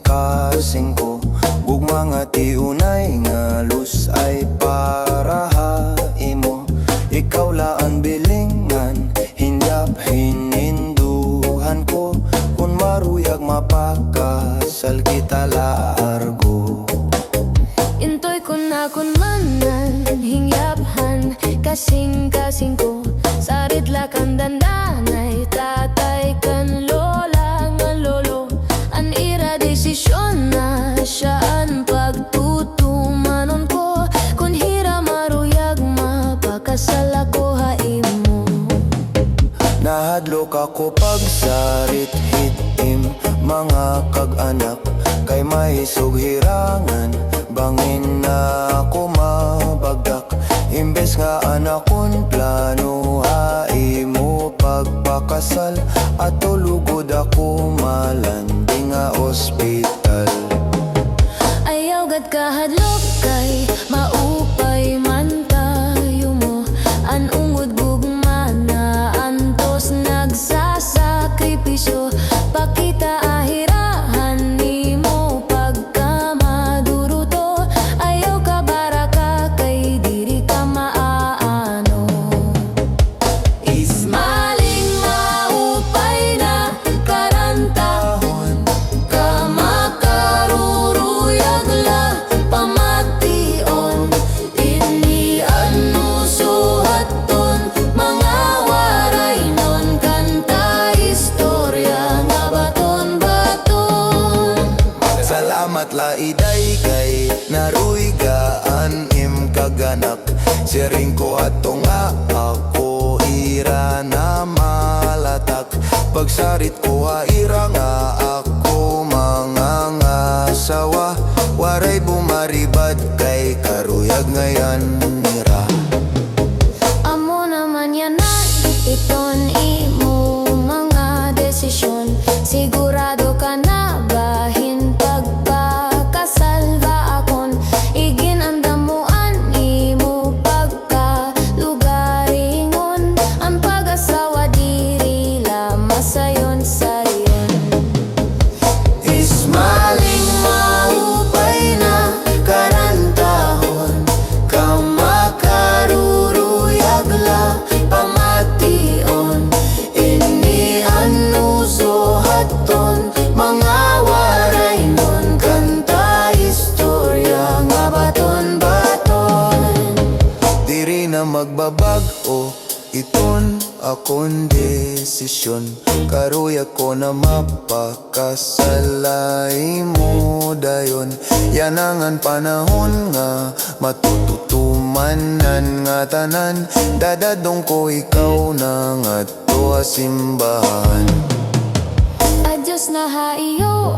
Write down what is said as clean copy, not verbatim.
kasing-kasing ko. Ug mga tiunay nga lus ay para haimo. Ikaw laan bilingan, hinyap hininduhan ko. Kung maruyag mapakasal kita largo. Intoy ko na kun manan, hingyaphan, kasing-kasing ko. Sarit lakan dandanay, tatay kan lola nga lolo. An ira desisyon na siyaan pagtutumanon ko. Kun hira maruyag mapakasal ako haimo. Nahadlok ako pag sarit hitim, mga kag-anak kay may sughirangan. Bangin na ako mabagdak, imbes nga anakon plano haimo pagpakasal. At tulugod ako malandi nga ospital. Ayaw gad kahadlok kay maupay man tayo mo. An ungod gugma na antos nagsasakripisyo. Pakita ahirahan nimo pagka maduruto. Ayaw ka baraka kay diri ka maaano. Ismayling maupay na karantahon, kamakaruruyag la pamation. Ini ano suhaton, mga waray non kanta istorya nga baton-baton. Salamat laiday kay naruigaan im kaganak. Siring ko ato nga ako ira na malatak. Pagsarit ko ira nga ako mga ngasawa. Waray bumaribad kay karuyag ngayon nira. Amo naman yanan, iton imo mga desisyon. Sigurado ka na bahin pagpakasal ba akon. Igin ang damuan imo pagkalugaringon. Ang pag-asawa diri lama sayon sayon. Ismayling maupay na karantahon, kamakaruruyag la pamation. Ini ano suhaton, mga waray non kanta istorya nga baton-baton. Diri na magbabag-o, iton akong desisyon. Karuyag ko na mapakasalay mo dayon. Yanangan panahon nga matututumanan nga tanan. Dadadong ko ikaw na nga to simbahan. Adyos na haiyo